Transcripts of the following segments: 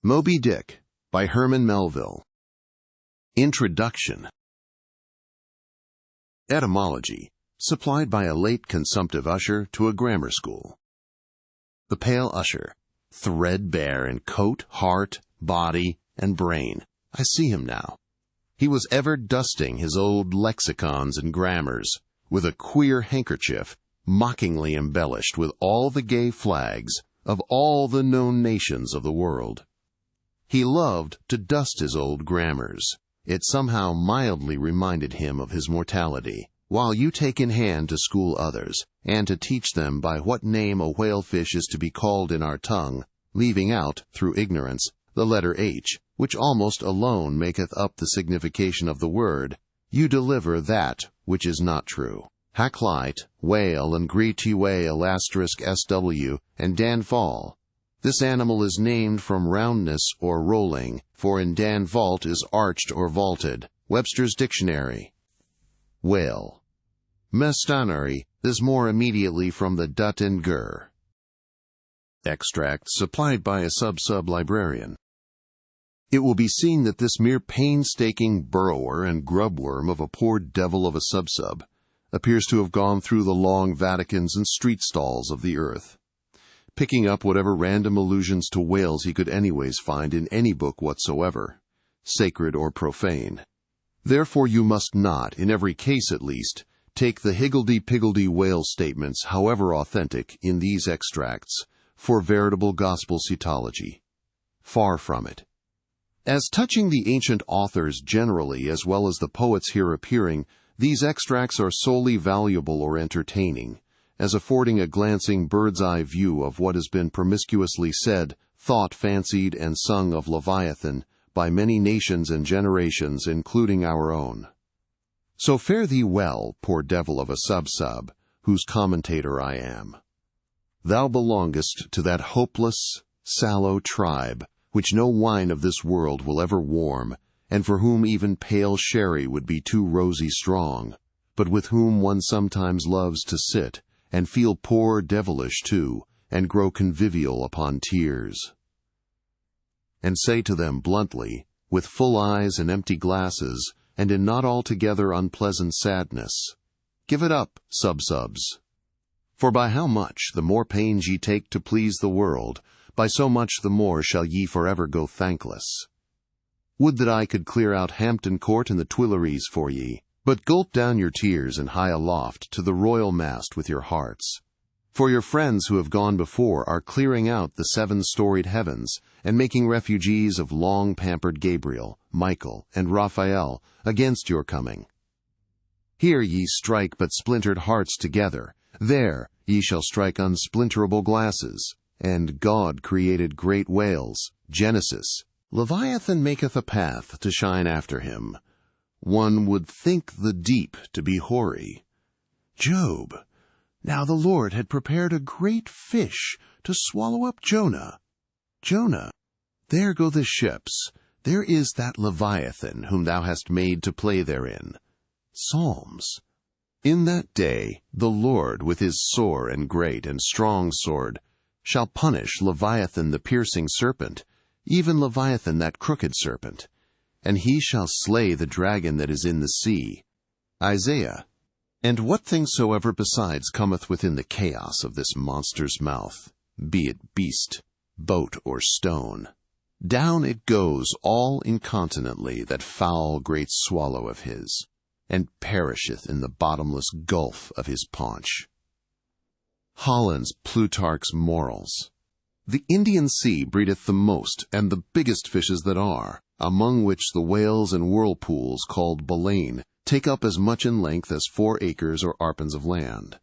Moby Dick by Herman Melville. Introduction. Etymology, supplied by a late consumptive usher to a grammar school. The pale usher, threadbare in coat, heart, body, and brain. I see him now. He was ever dusting his old lexicons and grammars with a queer handkerchief mockingly embellished with all the gay flags of all the known nations of the world. He loved to dust his old grammars. It somehow mildly reminded him of his mortality, while you take in hand to school others, and to teach them by what name a whalefish is to be called in our tongue, leaving out, through ignorance, the letter H, which almost alone maketh up the signification of the word. You deliver that which is not true. Hacklight, whale, and greety whale *SW, and Dan fall. This animal is named from roundness or rolling, for in Dan vault is arched or vaulted. Webster's Dictionary. Whale. Mestanary is more immediately from the Dut and Gur. Extract supplied by a sub-librarian. It will be seen that this mere painstaking burrower and grubworm of a poor devil of a sub appears to have gone through the long Vaticans and street stalls of the earth, picking up whatever random allusions to whales he could anyways find in any book whatsoever, sacred or profane. Therefore you must not, in every case at least, take the higgledy-piggledy whale statements, however authentic, in these extracts, for veritable gospel cetology. Far from it. As touching the ancient authors generally, as well as the poets here appearing, these extracts are solely valuable or entertaining, as affording a glancing bird's-eye view of what has been promiscuously said, thought, fancied, and sung of Leviathan by many nations and generations, including our own. So fare thee well, poor devil of a sub, whose commentator I am. Thou belongest to that hopeless, sallow tribe which no wine of this world will ever warm, and for whom even pale sherry would be too rosy strong, but with whom one sometimes loves to sit, and feel poor devilish too, and grow convivial upon tears. And say to them bluntly, with full eyes and empty glasses, and in not altogether unpleasant sadness, give it up, subs. For by how much the more pains ye take to please the world, by so much the more shall ye forever go thankless. Would that I could clear out Hampton Court and the Tuileries for ye, but gulp down your tears and hie aloft to the royal mast with your hearts. For your friends who have gone before are clearing out the 7-storied heavens, and making refugees of long-pampered Gabriel, Michael, and Raphael against your coming. Here ye strike but splintered hearts together, there ye shall strike unsplinterable glasses, and God created great whales, Genesis. Leviathan maketh a path to shine after him. One would think the deep to be hoary. Job. Now the Lord had prepared a great fish to swallow up Jonah. Jonah. There go the ships. There is that Leviathan whom thou hast made to play therein. Psalms. In that day the Lord with his sore and great and strong sword shall punish Leviathan the piercing serpent, even Leviathan that crooked serpent. And he shall slay the dragon that is in the sea. Isaiah. And what thing soever besides cometh within the chaos of this monster's mouth, be it beast, boat, or stone, down it goes all incontinently, that foul great swallow of his, and perisheth in the bottomless gulf of his paunch. Holland's Plutarch's Morals. The Indian Sea breedeth the most and the biggest fishes that are, among which the whales and whirlpools called baleine take up as much in length as 4 acres or arpens of land.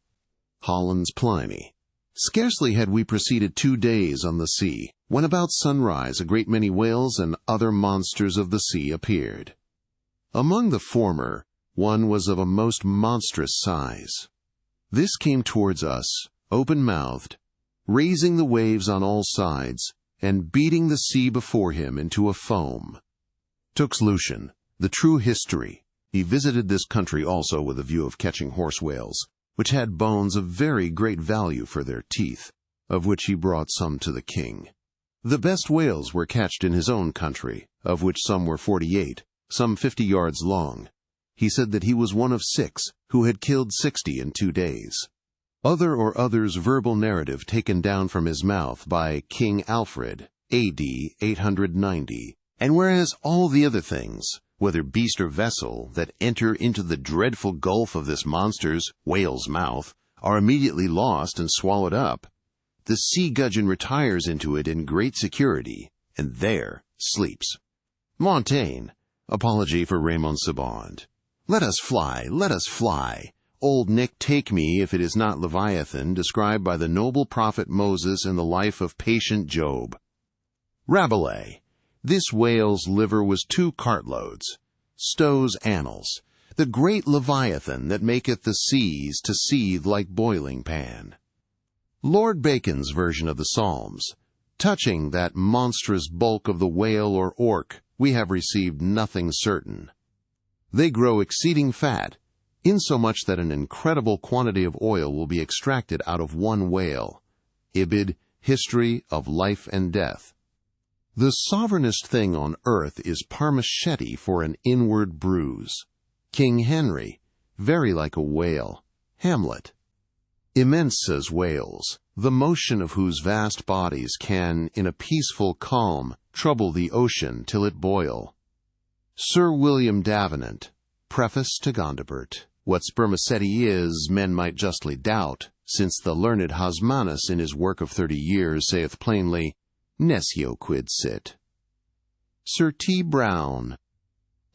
Holland's Pliny. Scarcely had we proceeded 2 days on the sea, when about sunrise a great many whales and other monsters of the sea appeared. Among the former, one was of a most monstrous size. This came towards us, open-mouthed, raising the waves on all sides, and beating the sea before him into a foam. Tux Lucian, the true history. He visited this country also with a view of catching horse whales, which had bones of very great value for their teeth, of which he brought some to the king. The best whales were catched in his own country, of which some were 48, some 50 yards long. He said that he was one of 6 who had killed 60 in 2 days. Other or others' verbal narrative taken down from his mouth by King Alfred, A.D. 890. And whereas all the other things, whether beast or vessel, that enter into the dreadful gulf of this monster's, whale's mouth, are immediately lost and swallowed up, the sea gudgeon retires into it in great security, and there sleeps. Montaigne, Apology for Raymond Sebond. Let us fly, let us fly. Old Nick take me if it is not Leviathan, described by the noble prophet Moses in the life of patient Job. Rabelais. This whale's liver was 2 cartloads. Stowe's Annals. The great Leviathan that maketh the seas to seethe like boiling pan. Lord Bacon's version of the Psalms. Touching that monstrous bulk of the whale or orc, we have received nothing certain. They grow exceeding fat, insomuch that an incredible quantity of oil will be extracted out of one whale. Ibid, History of Life and Death. The sovereignest thing on earth is parmaceti for an inward bruise. King Henry, very like a whale. Hamlet. Immense as whales, the motion of whose vast bodies can, in a peaceful calm, trouble the ocean till it boil. Sir William Davenant, Preface to Gondibert. What spermaceti is, men might justly doubt, since the learned Hosmanus in his work of 30 years saith plainly, Nescio quid sit. Sir T. Brown,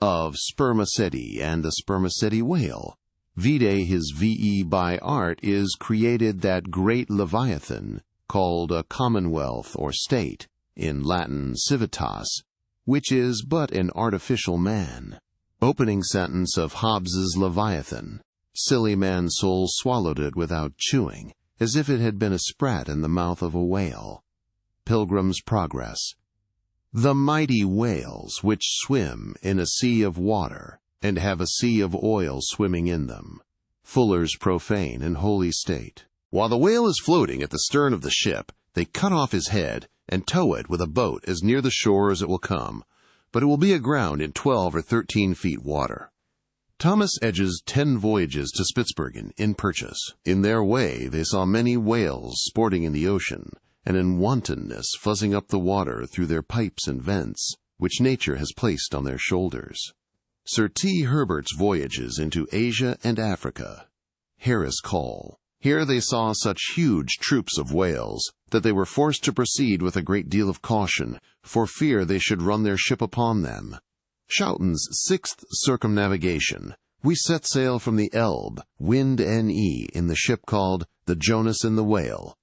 of spermaceti and the spermaceti whale. Vide his V.E. by art is created that great Leviathan, called a commonwealth or state, in Latin civitas, which is but an artificial man. Opening sentence of Hobbes's Leviathan. Silly man's soul swallowed it without chewing, as if it had been a sprat in the mouth of a whale. Pilgrim's Progress. The mighty whales which swim in a sea of water, and have a sea of oil swimming in them. Fuller's Profane and Holy State. While the whale is floating at the stern of the ship, they cut off his head and tow it with a boat as near the shore as it will come, but it will be aground in 12 or 13 feet water. Thomas Edge's 10 Voyages to Spitzbergen in Purchas. In their way they saw many whales sporting in the ocean, and in wantonness fuzzing up the water through their pipes and vents, which nature has placed on their shoulders. Sir T. Herbert's Voyages into Asia and Africa. Harris Call. Here they saw such huge troops of whales that they were forced to proceed with a great deal of caution, for fear they should run their ship upon them. Schouten's 6th Circumnavigation. We set sail from the Elbe, wind NE, in the ship called the Jonas and the Whale.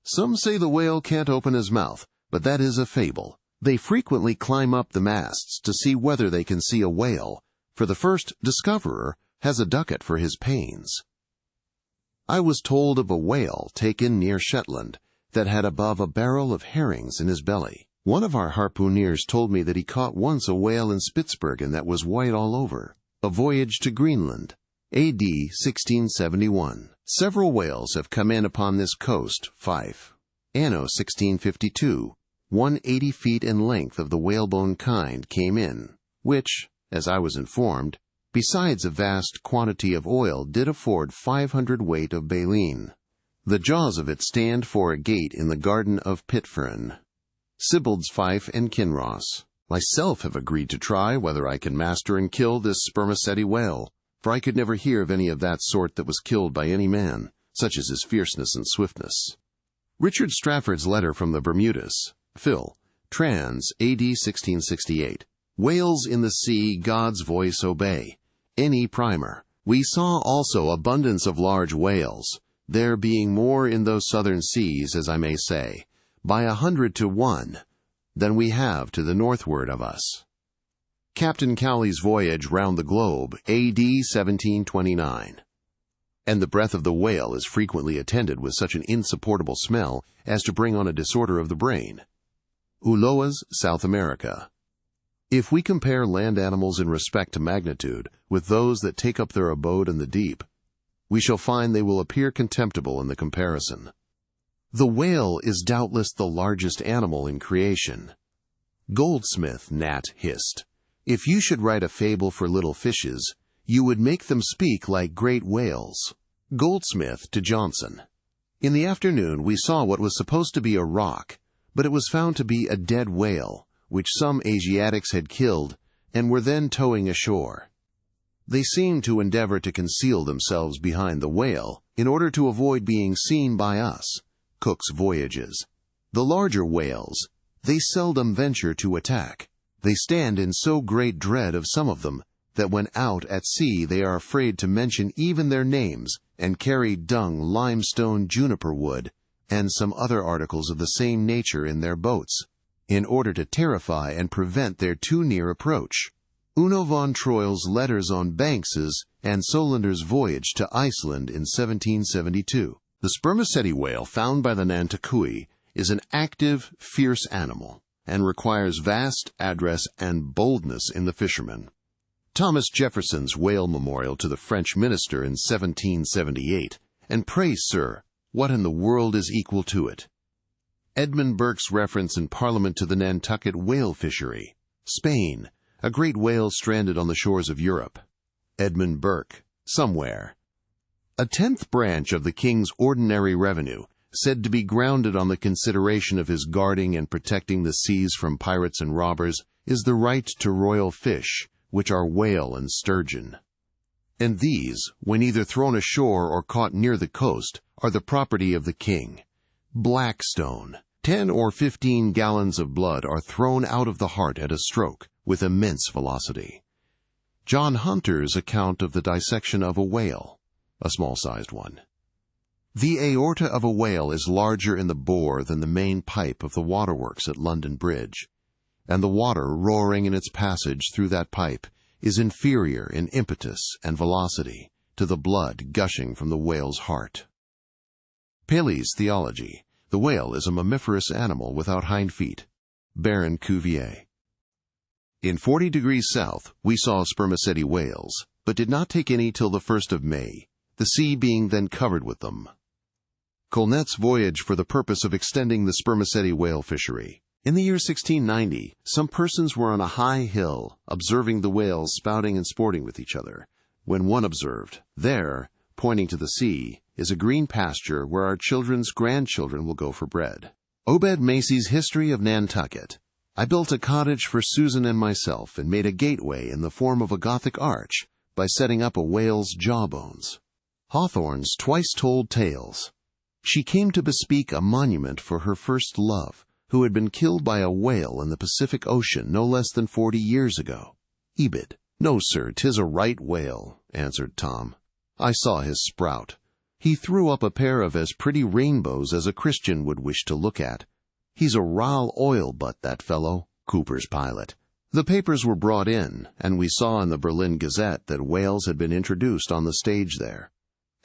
Some say the whale can't open his mouth, but that is a fable. They frequently climb up the masts to see whether they can see a whale, for the first discoverer has a ducat for his pains. I was told of a whale taken near Shetland that had above a barrel of herrings in his belly. One of our harpooneers told me that he caught once a whale in Spitzbergen that was white all over. A Voyage to Greenland, A.D. 1671. Several whales have come in upon this coast, Fife. Anno 1652. 180 feet in length of the whalebone kind came in, which, as I was informed, besides a vast quantity of oil, did afford 500 weight of baleen. The jaws of it stand for a gate in the garden of Pitfern. Sibbald's Fife and Kinross. Myself have agreed to try whether I can master and kill this spermaceti whale, for I could never hear of any of that sort that was killed by any man, such as his fierceness and swiftness. Richard Strafford's letter from the Bermudas. Phil, Trans, A.D. 1668. Whales in the sea, God's voice obey. Any primer. We saw also abundance of large whales, there being more in those southern seas, as I may say, by 100 to 1, than we have to the northward of us. Captain Cowley's Voyage round the Globe, A.D. 1729. And the breath of the whale is frequently attended with such an insupportable smell as to bring on a disorder of the brain. Ulloa's South America. If we compare land animals in respect to magnitude with those that take up their abode in the deep, we shall find they will appear contemptible in the comparison. The whale is doubtless the largest animal in creation. Goldsmith Gnat hissed, "If you should write a fable for little fishes, you would make them speak like great whales." Goldsmith to Johnson. In the afternoon we saw what was supposed to be a rock, but it was found to be a dead whale, which some Asiatics had killed and were then towing ashore. They seemed to endeavor to conceal themselves behind the whale in order to avoid being seen by us. Cook's Voyages. The larger whales, they seldom venture to attack. They stand in so great dread of some of them that when out at sea they are afraid to mention even their names, and carry dung, limestone, juniper wood, and some other articles of the same nature in their boats, in order to terrify and prevent their too near approach. Uno von Troil's Letters on Banks's and Solander's voyage to Iceland in 1772. The spermaceti whale found by the Nantucket is an active, fierce animal, and requires vast address and boldness in the fishermen. Thomas Jefferson's whale memorial to the French minister in 1778, and pray, sir, what in the world is equal to it? Edmund Burke's reference in Parliament to the Nantucket whale fishery. Spain, a great whale stranded on the shores of Europe. Edmund Burke, somewhere. A 10th branch of the king's ordinary revenue, said to be grounded on the consideration of his guarding and protecting the seas from pirates and robbers, is the right to royal fish, which are whale and sturgeon. And these, when either thrown ashore or caught near the coast, are the property of the king. Blackstone. 10 or 15 gallons of blood are thrown out of the heart at a stroke, with immense velocity. John Hunter's account of the dissection of a whale, a small-sized one. The aorta of a whale is larger in the bore than the main pipe of the waterworks at London Bridge, and the water roaring in its passage through that pipe is inferior in impetus and velocity to the blood gushing from the whale's heart. Paley's Theology. The whale is a mammiferous animal without hind feet. Baron Cuvier. In 40 degrees south, we saw spermaceti whales, but did not take any till the 1st of May, the sea being then covered with them. Colnett's voyage for the purpose of extending the spermaceti whale fishery. In the year 1690, some persons were on a high hill, observing the whales spouting and sporting with each other, when one observed, "There, pointing to the sea, is a green pasture where our children's grandchildren will go for bread." Obed Macy's History of Nantucket. I built a cottage for Susan and myself and made a gateway in the form of a Gothic arch by setting up a whale's jawbones. Hawthorne's Twice Told Tales. She came to bespeak a monument for her first love, who had been killed by a whale in the Pacific Ocean no less than 40 years ago. Ebed. "No, sir, 'tis a right whale," answered Tom. "I saw his sprout. He threw up a pair of as pretty rainbows as a Christian would wish to look at. He's a ral oil butt, that fellow." Cooper's Pilot. The papers were brought in, and we saw in the Berlin Gazette that whales had been introduced on the stage there.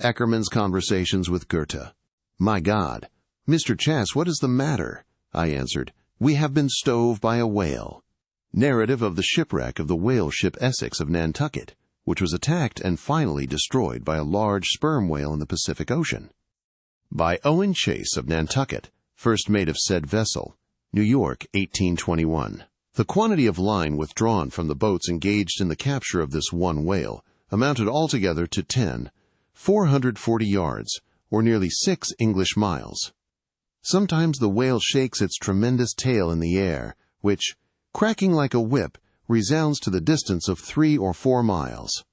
Eckermann's Conversations with Goethe. "My God, Mr. Chas, what is the matter?" I answered, "We have been stove by a whale." Narrative of the shipwreck of the whale ship Essex of Nantucket, which was attacked and finally destroyed by a large sperm whale in the Pacific Ocean. By Owen Chase of Nantucket, first mate of said vessel, New York, 1821. The quantity of line withdrawn from the boats engaged in the capture of this one whale amounted altogether to 440 yards, or nearly 6 English miles. Sometimes the whale shakes its tremendous tail in the air, which, cracking like a whip, resounds to the distance of 3 or 4 miles.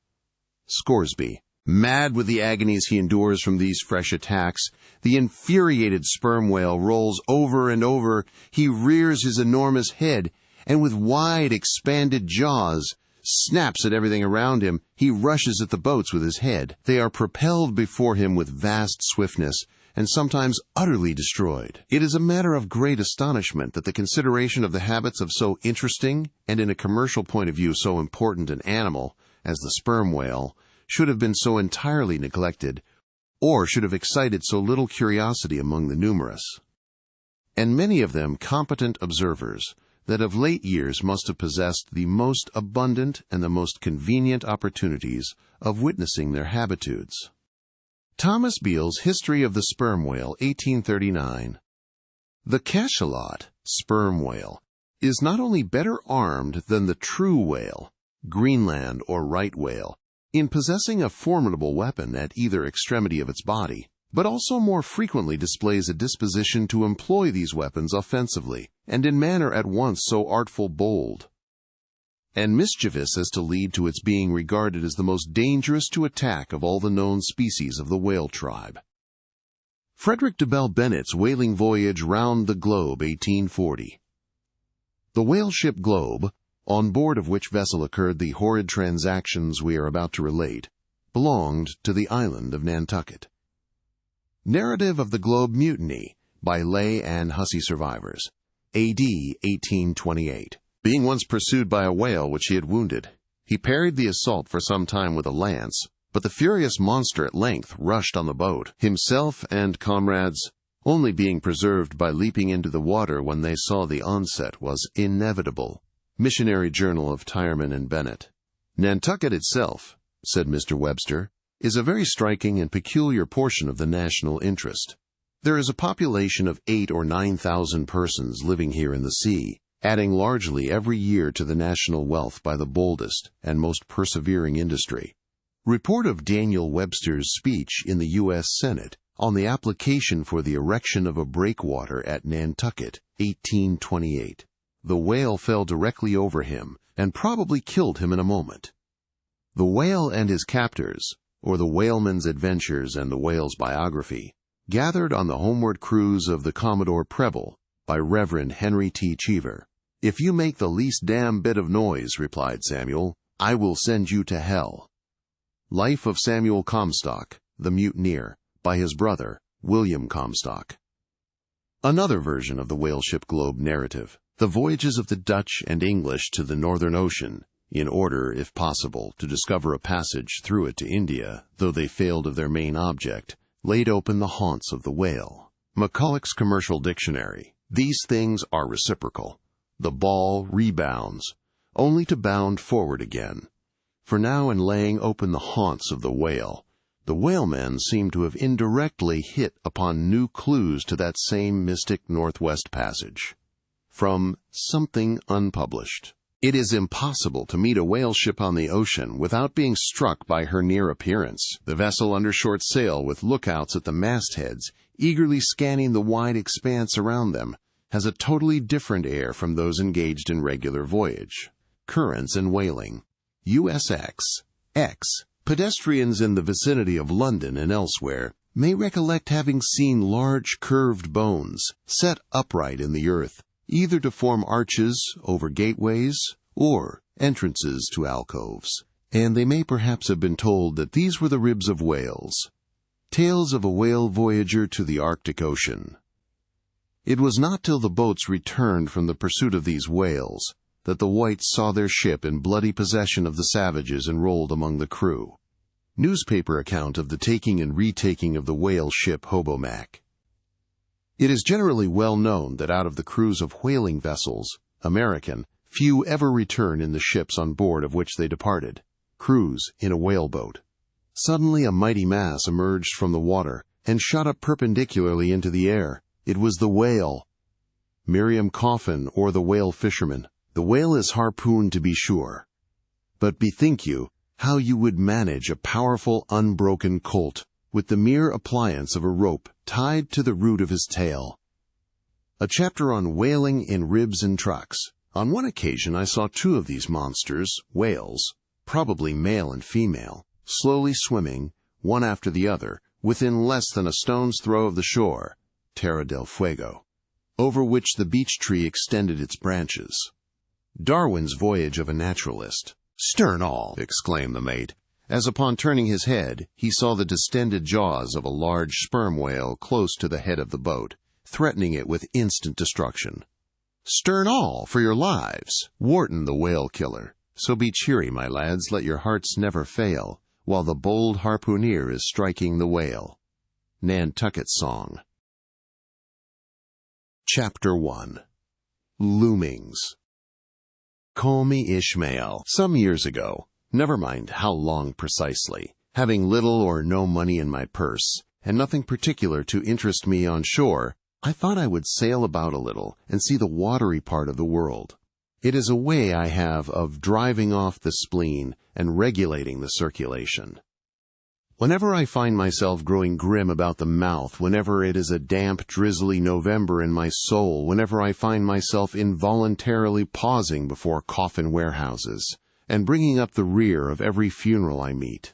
Scoresby. Mad with the agonies he endures from these fresh attacks, the infuriated sperm whale rolls over and over. He rears his enormous head, and with wide expanded jaws, snaps at everything around him. He rushes at the boats with his head. They are propelled before him with vast swiftness, and sometimes utterly destroyed. It is a matter of great astonishment that the consideration of the habits of so interesting, and in a commercial point of view so important an animal as the sperm whale, should have been so entirely neglected, or should have excited so little curiosity among the numerous, and many of them competent observers, that of late years must have possessed the most abundant and the most convenient opportunities of witnessing their habitudes. Thomas Beale's History of the Sperm Whale, 1839. The cachalot, sperm whale, is not only better armed than the true whale, Greenland or right whale, in possessing a formidable weapon at either extremity of its body, but also more frequently displays a disposition to employ these weapons offensively, and in manner at once so artful, bold, and mischievous as to lead to its being regarded as the most dangerous to attack of all the known species of the whale tribe. Frederick de Bell Bennett's Whaling Voyage Round the Globe, 1840. The whale ship Globe, on board of which vessel occurred the horrid transactions we are about to relate, belonged to the island of Nantucket. Narrative of the Globe Mutiny by Leigh and Hussey survivors, A.D. 1828. Being once pursued by a whale which he had wounded, he parried the assault for some time with a lance, but the furious monster at length rushed on the boat, himself and comrades only being preserved by leaping into the water when they saw the onset was inevitable. Missionary Journal of Tyerman and Bennett. Nantucket itself, said Mr. Webster, is a very striking and peculiar portion of the national interest. There is a population of 8,000 or 9,000 persons living here in the sea, adding largely every year to the national wealth by the boldest and most persevering industry. Report of Daniel Webster's speech in the U.S. Senate on the application for the erection of a breakwater at Nantucket, 1828. The whale fell directly over him and probably killed him in a moment. The Whale and His Captors, or The Whaleman's Adventures and the Whale's Biography, gathered on the homeward cruise of the Commodore Preble, by Reverend Henry T. Cheever. "If you make the least damn bit of noise," replied Samuel, "I will send you to hell." Life of Samuel Comstock, the Mutineer, by his brother, William Comstock. Another version of the whale ship Globe narrative, the voyages of the Dutch and English to the Northern Ocean, in order, if possible, to discover a passage through it to India, though they failed of their main object, laid open the haunts of the whale. Macculloch's Commercial Dictionary. These things are reciprocal. The ball rebounds, only to bound forward again. For now in laying open the haunts of the whalemen seem to have indirectly hit upon new clues to that same mystic Northwest Passage. From Something Unpublished. It is impossible to meet a whale ship on the ocean without being struck by her near appearance. The vessel under short sail with lookouts at the mastheads, eagerly scanning the wide expanse around them, has a totally different air from those engaged in regular voyage. Currents and whaling. USX. X. Pedestrians in the vicinity of London and elsewhere may recollect having seen large curved bones set upright in the earth, either to form arches over gateways or entrances to alcoves, and they may perhaps have been told that these were the ribs of whales. Tales of a Whale Voyager to the Arctic Ocean. It was not till the boats returned from the pursuit of these whales that the whites saw their ship in bloody possession of the savages enrolled among the crew. Newspaper account of the taking and retaking of the whale ship Hobomack. It is generally well known that out of the crews of whaling vessels, American, few ever return in the ships on board of which they departed. Cruise in a whaleboat. Suddenly a mighty mass emerged from the water and shot up perpendicularly into the air. It was the whale. Miriam Coffin, or the whale fisherman. The whale is harpooned, to be sure. But bethink you how you would manage a powerful unbroken colt with the mere appliance of a rope tied to the root of his tail. A chapter on whaling in ribs and trucks. On one occasion I saw two of these monsters, whales, probably male and female, slowly swimming, one after the other, within less than a stone's throw of the shore, Terra del Fuego, over which the beech tree extended its branches. Darwin's Voyage of a Naturalist. "Stern all!" exclaimed the mate, as upon turning his head he saw the distended jaws of a large sperm whale close to the head of the boat, threatening it with instant destruction. "Stern all, for your lives!" Wharton the whale killer. So be cheery, my lads, let your hearts never fail, while the bold harpooner is striking the whale. Nantucket Song. Chapter 1. Loomings. Call me Ishmael. Some years ago, never mind how long precisely, Having little or no money in my purse, and nothing particular to interest me on shore, I thought I would sail about a little and see the watery part of the world. It is a way I have of driving off the spleen and regulating the circulation. Whenever I find myself growing grim about the mouth, whenever it is a damp, drizzly November in my soul, whenever I find myself involuntarily pausing before coffin warehouses and bringing up the rear of every funeral I meet,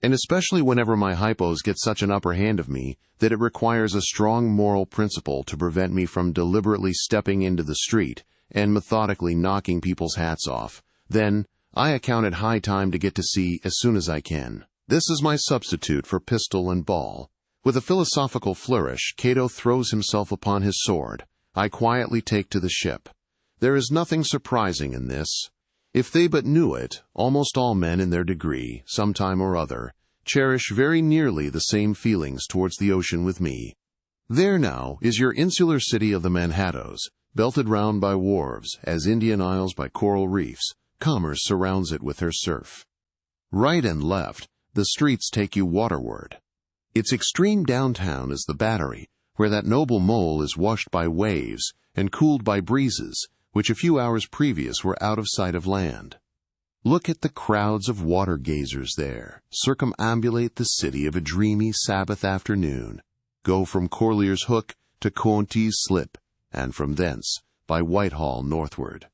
and especially whenever my hypos get such an upper hand of me that it requires a strong moral principle to prevent me from deliberately stepping into the street and methodically knocking people's hats off, then I account it high time to get to sea as soon as I can. This is my substitute for pistol and ball. With a philosophical flourish, Cato throws himself upon his sword. I quietly take to the ship. There is nothing surprising in this. If they but knew it, almost all men in their degree, sometime or other, cherish very nearly the same feelings towards the ocean with me. There now is your insular city of the Manhattoes, belted round by wharves, as Indian Isles by coral reefs. Commerce surrounds it with her surf. Right and left, the streets take you waterward. Its extreme downtown is the Battery, where that noble mole is washed by waves and cooled by breezes, which a few hours previous were out of sight of land. Look at the crowds of water-gazers there, circumambulate the city of a dreamy Sabbath afternoon, go from Corlear's Hook to Coenties Slip, and from thence by Whitehall northward.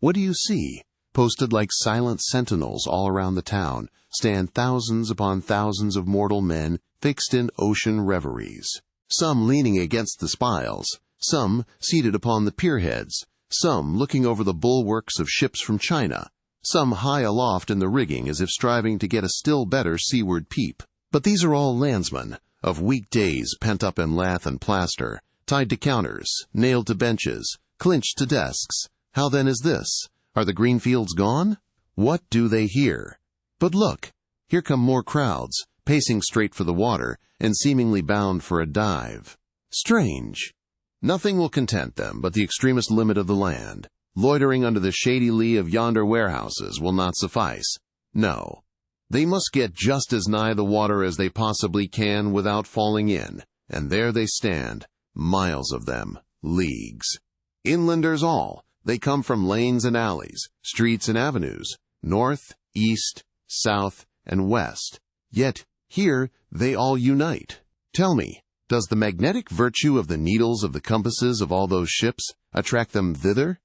What do you see? Posted like silent sentinels all around the town, stand thousands upon thousands of mortal men fixed in ocean reveries, some leaning against the spiles, some seated upon the pierheads, some looking over the bulwarks of ships from China, some high aloft in the rigging as if striving to get a still better seaward peep. But these are all landsmen, of weekdays pent up in lath and plaster, tied to counters, nailed to benches, clinched to desks. How then is this? Are the green fields gone? What do they hear? But look, here come more crowds, pacing straight for the water, and seemingly bound for a dive. Strange. Nothing will content them but the extremest limit of the land. Loitering under the shady lee of yonder warehouses will not suffice. No. They must get just as nigh the water as they possibly can without falling in, and there they stand, miles of them, leagues. Inlanders all, they come from lanes and alleys, streets and avenues, north, east, south, and west. Yet here they all unite. Tell me, does the magnetic virtue of the needles of the compasses of all those ships attract them thither?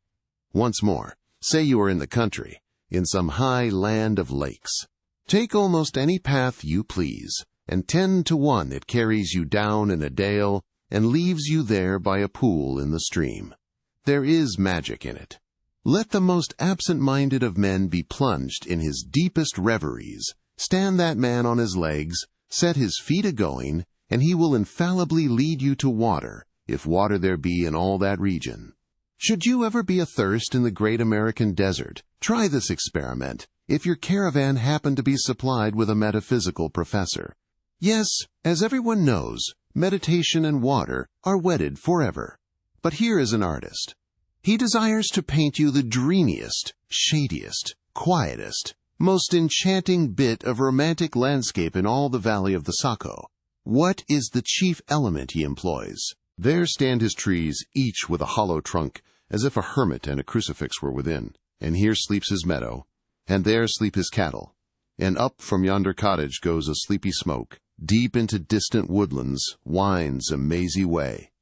Once more, say you are in the country, in some high land of lakes. Take almost any path you please, and 10 to 1 it carries you down in a dale and leaves you there by a pool in the stream. There is magic in it. Let the most absent-minded of men be plunged in his deepest reveries. Stand that man on his legs, set his feet a-going, and he will infallibly lead you to water, if water there be in all that region. Should you ever be athirst in the great American desert, try this experiment, if your caravan happen to be supplied with a metaphysical professor. Yes, as everyone knows, meditation and water are wedded forever. But here is an artist. He desires to paint you the dreamiest, shadiest, quietest, most enchanting bit of romantic landscape in all the valley of the Saco. What is the chief element he employs? There stand his trees, each with a hollow trunk, as if a hermit and a crucifix were within. And here sleeps his meadow, and there sleep his cattle. And up from yonder cottage goes a sleepy smoke. Deep into distant woodlands winds a mazy way,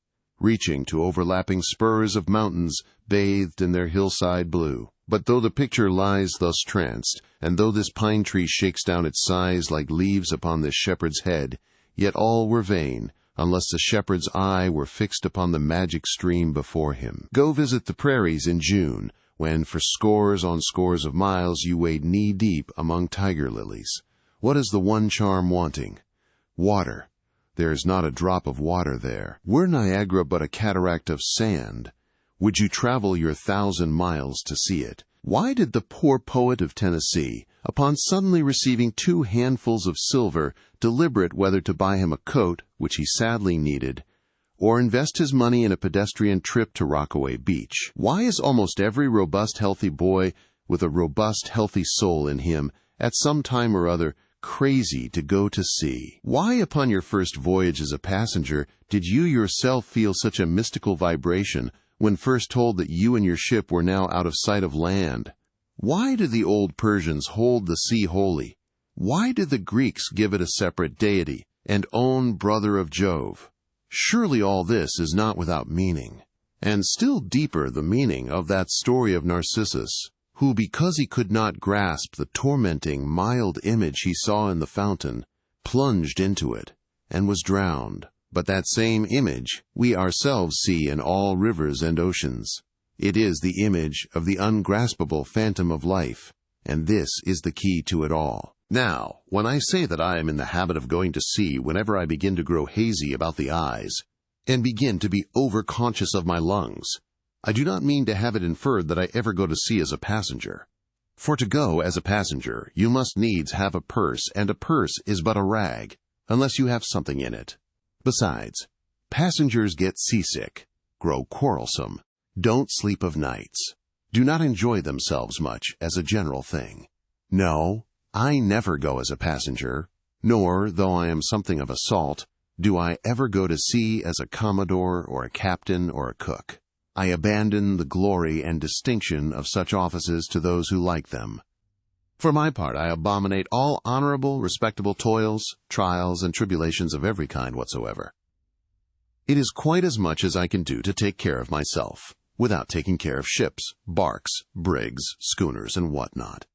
reaching to overlapping spurs of mountains bathed in their hillside blue. But though the picture lies thus tranced, and though this pine tree shakes down its sighs like leaves upon this shepherd's head, yet all were vain, unless the shepherd's eye were fixed upon the magic stream before him. Go visit the prairies in June, when for scores on scores of miles you wade knee-deep among tiger lilies. What is the one charm wanting? Water. There is not a drop of water there. Were Niagara but a cataract of sand, would you travel your 1,000 miles to see it? Why did the poor poet of Tennessee, upon suddenly receiving 2 handfuls of silver, deliberate whether to buy him a coat, which he sadly needed, or invest his money in a pedestrian trip to Rockaway Beach? Why is almost every robust, healthy boy with a robust, healthy soul in him, at some time or other, crazy to go to sea. Why, upon your first voyage as a passenger, did you yourself feel such a mystical vibration when first told that you and your ship were now out of sight of land? Why did the old Persians hold the sea holy? Why did the Greeks give it a separate deity and own brother of Jove? Surely all this is not without meaning. And still deeper the meaning of that story of Narcissus, who, because he could not grasp the tormenting, mild image he saw in the fountain, plunged into it and was drowned. But that same image we ourselves see in all rivers and oceans. It is the image of the ungraspable phantom of life, and this is the key to it all. Now, when I say that I am in the habit of going to sea whenever I begin to grow hazy about the eyes and begin to be overconscious of my lungs, I do not mean to have it inferred that I ever go to sea as a passenger. For to go as a passenger, you must needs have a purse, and a purse is but a rag, unless you have something in it. Besides, passengers get seasick, grow quarrelsome, don't sleep of nights, do not enjoy themselves much as a general thing. No, I never go as a passenger, nor, though I am something of a salt, do I ever go to sea as a commodore or a captain or a cook. I abandon the glory and distinction of such offices to those who like them. For my part, I abominate all honorable, respectable toils, trials, and tribulations of every kind whatsoever. It is quite as much as I can do to take care of myself, without taking care of ships, barks, brigs, schooners, and what-not.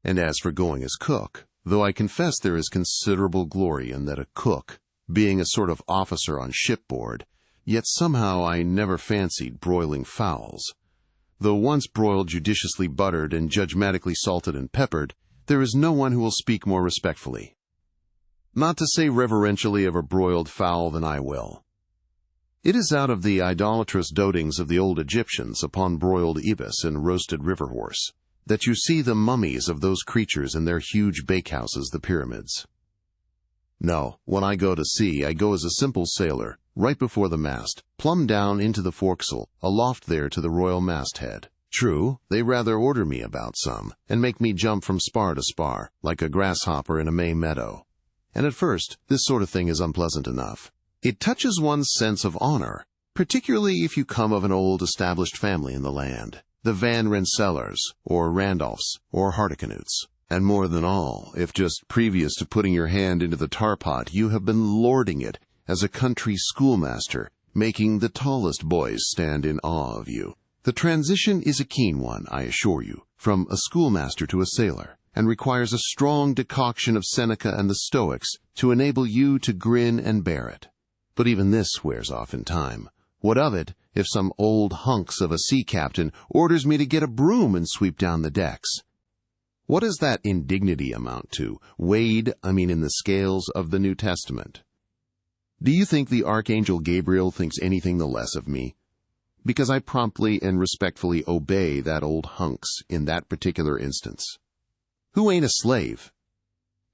And as for going as cook, though I confess there is considerable glory in that a cook, being a sort of officer on shipboard, yet somehow I never fancied broiling fowls. Though once broiled, judiciously buttered, and judgmatically salted and peppered, there is no one who will speak more respectfully, not to say reverentially, of a broiled fowl than I will. It is out of the idolatrous dotings of the old Egyptians upon broiled ibis and roasted river horse that you see the mummies of those creatures in their huge bakehouses, the pyramids. No, when I go to sea, I go as a simple sailor, right before the mast, plumb down into the forecastle, aloft there to the royal masthead. True, they rather order me about some, and make me jump from spar to spar, like a grasshopper in a May meadow. And at first, this sort of thing is unpleasant enough. It touches one's sense of honor, particularly if you come of an old established family in the land, the Van Rensselaers, or Randolphs, or Hardicanutes. And more than all, if just previous to putting your hand into the tar-pot you have been lording it as a country schoolmaster, making the tallest boys stand in awe of you. The transition is a keen one, I assure you, from a schoolmaster to a sailor, and requires a strong decoction of Seneca and the Stoics to enable you to grin and bear it. But even this wears off in time. What of it if some old hunks of a sea captain orders me to get a broom and sweep down the decks? What does that indignity amount to, weighed, in the scales of the New Testament? Do you think the Archangel Gabriel thinks anything the less of me? Because I promptly and respectfully obey that old hunks in that particular instance. Who ain't a slave?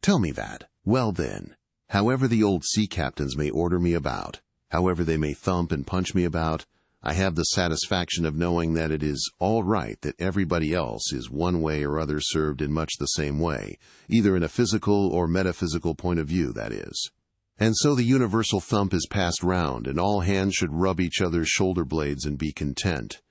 Tell me that. Well then, however the old sea captains may order me about, however they may thump and punch me about, I have the satisfaction of knowing that it is all right that everybody else is one way or other served in much the same way, either in a physical or metaphysical point of view, that is. And so the universal thump is passed round, and all hands should rub each other's shoulder blades and be content.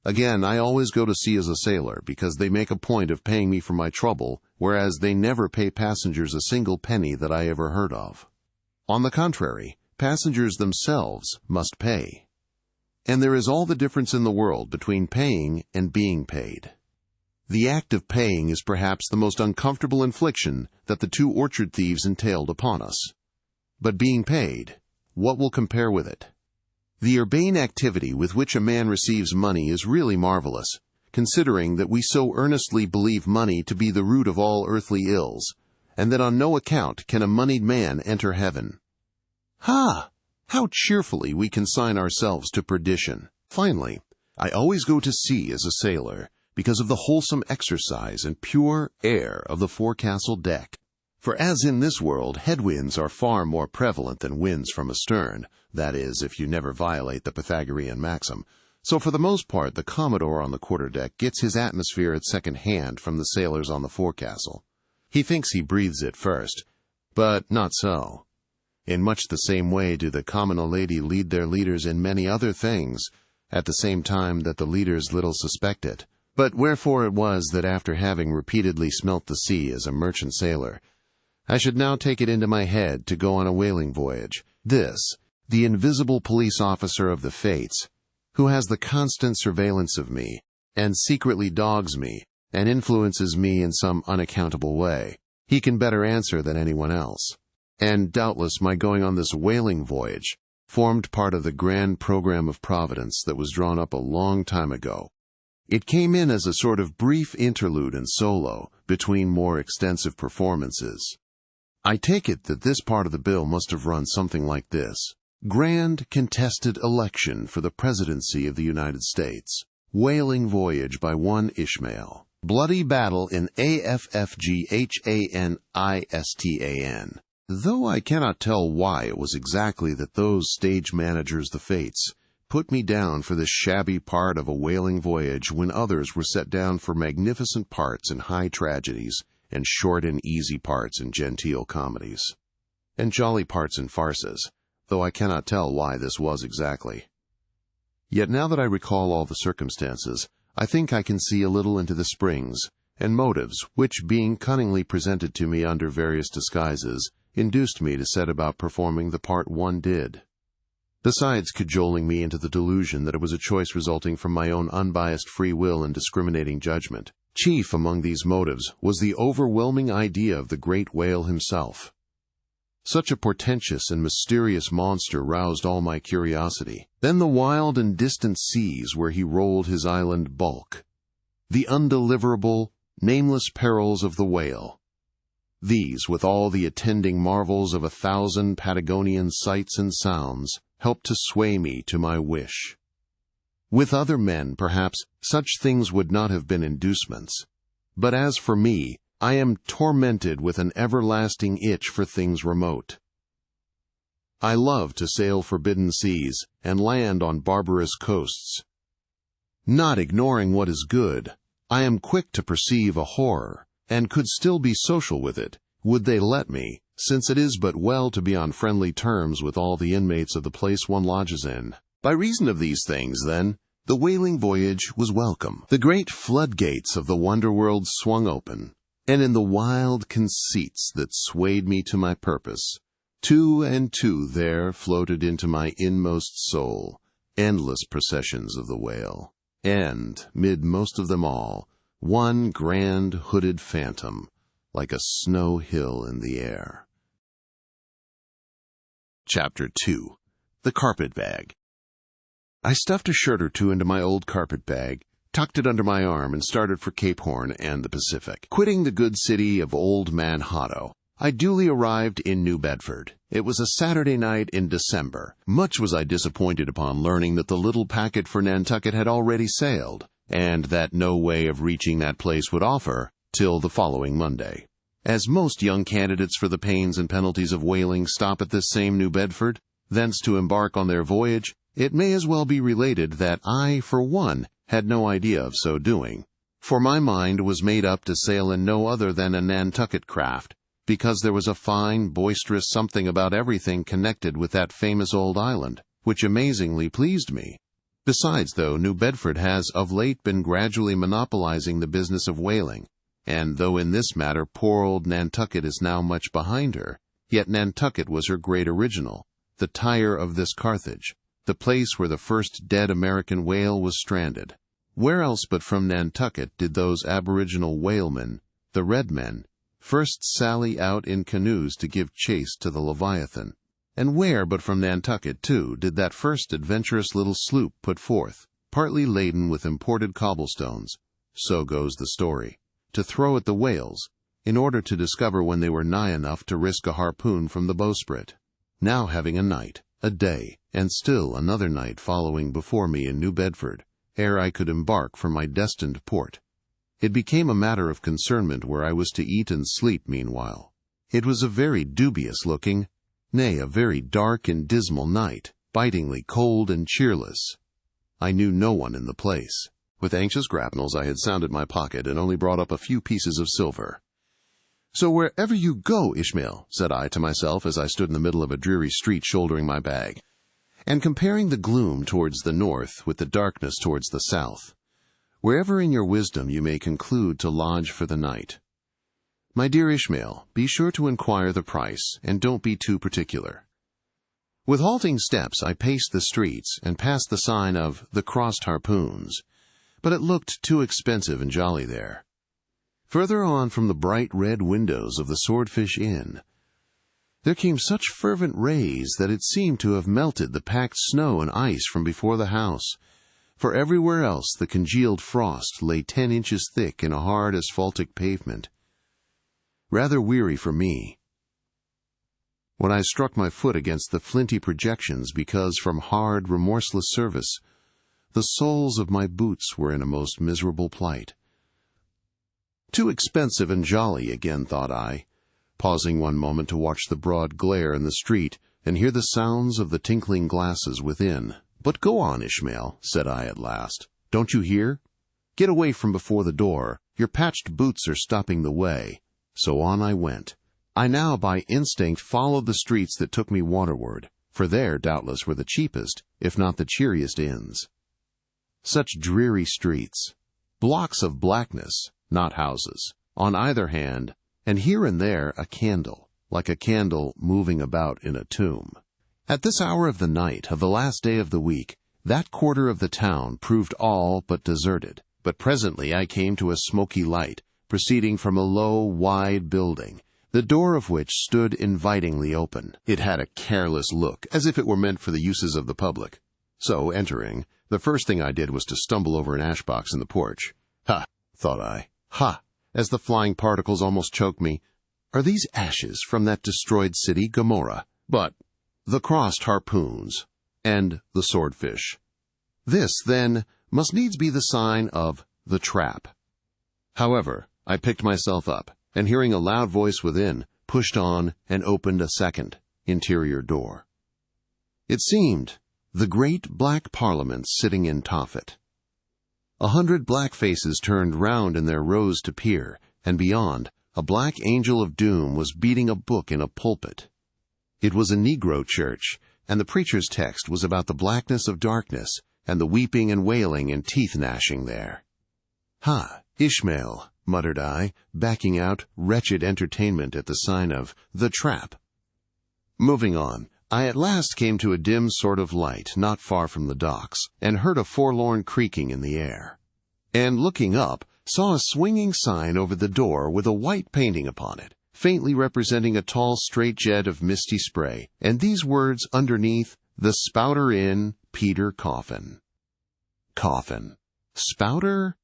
Again, I always go to sea as a sailor, because they make a point of paying me for my trouble, whereas they never pay passengers a single penny that I ever heard of. On the contrary, passengers themselves must pay. And there is all the difference in the world between paying and being paid. The act of paying is perhaps the most uncomfortable infliction that the two orchard thieves entailed upon us. But being paid, what will compare with it? The urbane activity with which a man receives money is really marvelous, considering that we so earnestly believe money to be the root of all earthly ills, and that on no account can a moneyed man enter heaven. Ha! How cheerfully we consign ourselves to perdition. Finally, I always go to sea as a sailor, because of the wholesome exercise and pure air of the forecastle deck. For as in this world headwinds are far more prevalent than winds from astern, that is, if you never violate the Pythagorean maxim, so for the most part the Commodore on the quarter-deck gets his atmosphere at second hand from the sailors on the forecastle. He thinks he breathes it first, but not so. In much the same way do the commonalty lead their leaders in many other things, at the same time that the leaders little suspect it. But wherefore it was that after having repeatedly smelt the sea as a merchant sailor, I should now take it into my head to go on a whaling voyage. This, the invisible police officer of the fates, who has the constant surveillance of me, and secretly dogs me, and influences me in some unaccountable way, he can better answer than anyone else. And doubtless my going on this whaling voyage formed part of the grand program of Providence that was drawn up a long time ago. It came in as a sort of brief interlude and solo between more extensive performances. I take it that this part of the bill must have run something like this: Grand contested election for the presidency of the United States. Whaling voyage by one Ishmael. Bloody battle in Afghanistan. Though I cannot tell why it was exactly that those stage managers, the fates, put me down for this shabby part of a whaling voyage when others were set down for magnificent parts in high tragedies and short and easy parts in genteel comedies, and jolly parts in farces, though I cannot tell why this was exactly. Yet now that I recall all the circumstances, I think I can see a little into the springs and motives which, being cunningly presented to me under various disguises, induced me to set about performing the part one did. Besides cajoling me into the delusion that it was a choice resulting from my own unbiased free will and discriminating judgment, chief among these motives was the overwhelming idea of the great whale himself. Such a portentous and mysterious monster roused all my curiosity. Then the wild and distant seas where he rolled his island bulk. The undeliverable, nameless perils of the whale. These, with all the attending marvels of 1,000 Patagonian sights and sounds, helped to sway me to my wish. With other men, perhaps, such things would not have been inducements. But as for me, I am tormented with an everlasting itch for things remote. I love to sail forbidden seas and land on barbarous coasts. Not ignoring what is good, I am quick to perceive a horror, and could still be social with it, would they let me, since it is but well to be on friendly terms with all the inmates of the place one lodges in. By reason of these things, then, the whaling voyage was welcome. The great floodgates of the wonder-world swung open, and in the wild conceits that swayed me to my purpose, two and two there floated into my inmost soul endless processions of the whale, and, mid most of them all, one grand hooded phantom, like a snow hill in the air. Chapter 2. The Carpet Bag. I stuffed a shirt or two into my old carpet bag, tucked it under my arm, and started for Cape Horn and the Pacific. Quitting the good city of Old Manhattan, I duly arrived in New Bedford. It was a Saturday night in December. Much was I disappointed upon learning that the little packet for Nantucket had already sailed, and that no way of reaching that place would offer till the following Monday. As most young candidates for the pains and penalties of whaling stop at this same New Bedford, thence to embark on their voyage, it may as well be related that I, for one, had no idea of so doing, for my mind was made up to sail in no other than a Nantucket craft, because there was a fine, boisterous something about everything connected with that famous old island, which amazingly pleased me. Besides, though New Bedford has of late been gradually monopolizing the business of whaling, and though in this matter poor old Nantucket is now much behind her, yet Nantucket was her great original, the Tyre of this Carthage, the place where the first dead American whale was stranded. Where else but from Nantucket did those aboriginal whalemen, the Red Men, first sally out in canoes to give chase to the Leviathan? And where but from Nantucket, too, did that first adventurous little sloop put forth, partly laden with imported cobblestones, so goes the story, to throw at the whales, in order to discover when they were nigh enough to risk a harpoon from the bowsprit? Now having a night, a day, and still another night following before me in New Bedford, ere I could embark for my destined port, it became a matter of concernment where I was to eat and sleep meanwhile. It was a very dubious-looking, nay, a very dark and dismal night, bitingly cold and cheerless. I knew no one in the place. With anxious grapnels I had sounded my pocket and only brought up a few pieces of silver. "So wherever you go, Ishmael," said I to myself as I stood in the middle of a dreary street shouldering my bag, and comparing the gloom towards the north with the darkness towards the south, "wherever in your wisdom you may conclude to lodge for the night. My dear Ishmael, be sure to inquire the price, and don't be too particular." With halting steps I paced the streets and passed the sign of the Crossed Harpoons, but it looked too expensive and jolly there. Further on from the bright red windows of the Swordfish Inn, there came such fervent rays that it seemed to have melted the packed snow and ice from before the house, for everywhere else the congealed frost lay 10 inches thick in a hard asphaltic pavement. Rather weary for me, when I struck my foot against the flinty projections because from hard, remorseless service, the soles of my boots were in a most miserable plight. Too expensive and jolly again, thought I, pausing one moment to watch the broad glare in the street and hear the sounds of the tinkling glasses within. "But go on, Ishmael," said I at last. "Don't you hear? Get away from before the door. Your patched boots are stopping the way." So on I went. I now by instinct followed the streets that took me waterward, for there doubtless were the cheapest, if not the cheeriest inns. Such dreary streets, blocks of blackness, not houses, on either hand, and here and there a candle, like a candle moving about in a tomb. At this hour of the night of the last day of the week, that quarter of the town proved all but deserted, but presently I came to a smoky light, proceeding from a low, wide building, the door of which stood invitingly open. It had a careless look, as if it were meant for the uses of the public. So, entering, the first thing I did was to stumble over an ash-box in the porch. "Ha!" thought I. "Ha!" as the flying particles almost choked me. "Are these ashes from that destroyed city, Gomorrah? But the Crossed Harpoons and the Swordfish. This, then, must needs be the sign of the Trap." However, I picked myself up, and hearing a loud voice within, pushed on and opened a second, interior door. It seemed the great black Parliament sitting in Tophet. 100 black faces turned round in their rows to peer, and beyond, a black angel of doom was beating a book in a pulpit. It was a Negro church, and the preacher's text was about the blackness of darkness, and the weeping and wailing and teeth-gnashing there. "Ha, Ishmael," muttered I, backing out wretched entertainment at the sign of the Trap. Moving on, I at last came to a dim sort of light not far from the docks, and heard a forlorn creaking in the air. And looking up, saw a swinging sign over the door with a white painting upon it, faintly representing a tall straight jet of misty spray, and these words underneath, "The Spouter Inn, Peter Coffin." Coffin. Spouter?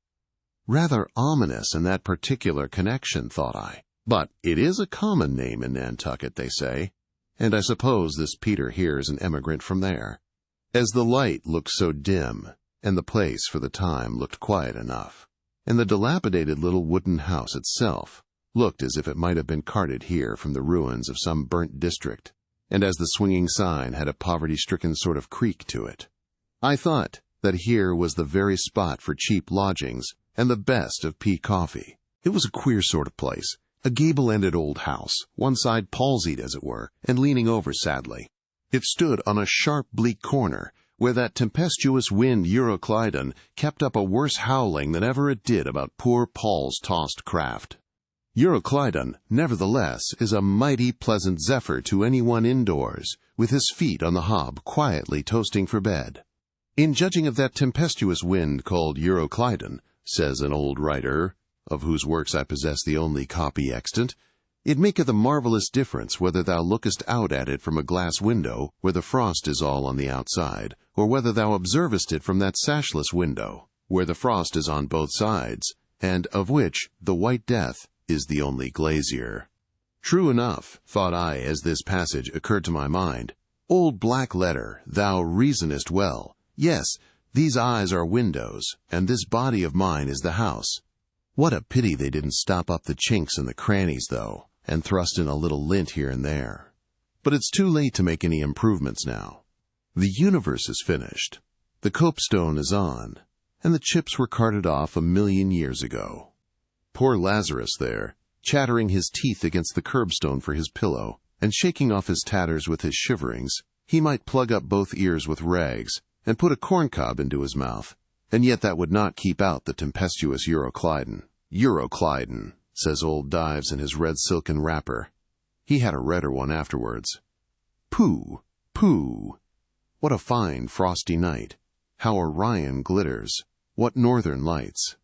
Rather ominous in that particular connection, thought I. But it is a common name in Nantucket, they say, and I suppose this Peter here is an emigrant from there. As the light looked so dim, and the place for the time looked quiet enough, and the dilapidated little wooden house itself looked as if it might have been carted here from the ruins of some burnt district, and as the swinging sign had a poverty-stricken sort of creak to it, I thought that here was the very spot for cheap lodgings and the best of pea coffee. It was a queer sort of place, a gable-ended old house, one side palsied, as it were, and leaning over sadly. It stood on a sharp, bleak corner, where that tempestuous wind Euroclydon kept up a worse howling than ever it did about poor Paul's tossed craft. Euroclydon, nevertheless, is a mighty pleasant zephyr to anyone indoors, with his feet on the hob quietly toasting for bed. In judging of that tempestuous wind called Euroclydon, says an old writer, of whose works I possess the only copy extant, it maketh a marvelous difference whether thou lookest out at it from a glass window, where the frost is all on the outside, or whether thou observest it from that sashless window, where the frost is on both sides, and of which the White Death is the only glazier. True enough, thought I, as this passage occurred to my mind. Old black letter, thou reasonest well. Yes, these eyes are windows, and this body of mine is the house. What a pity they didn't stop up the chinks and the crannies, though, and thrust in a little lint here and there. But it's too late to make any improvements now. The universe is finished, the copestone is on, and the chips were carted off 1,000,000 years ago. Poor Lazarus there, chattering his teeth against the curbstone for his pillow, and shaking off his tatters with his shiverings, he might plug up both ears with rags and put a corncob into his mouth, and yet that would not keep out the tempestuous Euroclydon. Euroclydon, says old Dives in his red silken wrapper. He had a redder one afterwards. Pooh, pooh! What a fine frosty night! How Orion glitters! What northern lights!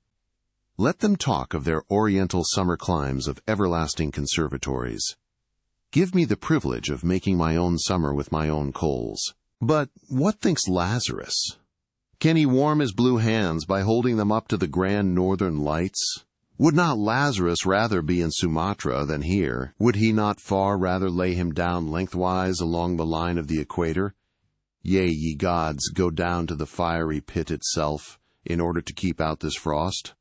Let them talk of their oriental summer climes of everlasting conservatories. Give me the privilege of making my own summer with my own coals. But what thinks Lazarus? Can he warm his blue hands by holding them up to the grand northern lights? Would not Lazarus rather be in Sumatra than here? Would he not far rather lay him down lengthwise along the line of the equator? Yea, ye gods, go down to the fiery pit itself, in order to keep out this frost.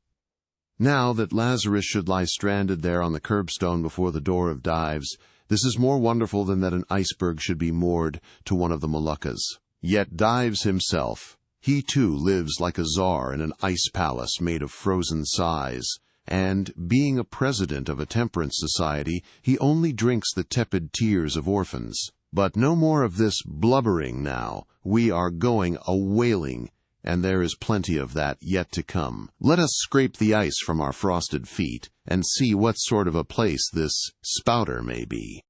Now that Lazarus should lie stranded there on the curbstone before the door of Dives, this is more wonderful than that an iceberg should be moored to one of the Moluccas. Yet Dives himself, he too lives like a czar in an ice palace made of frozen sighs, and, being a president of a temperance society, he only drinks the tepid tears of orphans. But no more of this blubbering now. We are going a-whaling, and there is plenty of that yet to come. Let us scrape the ice from our frosted feet, and see what sort of a place this spouter may be.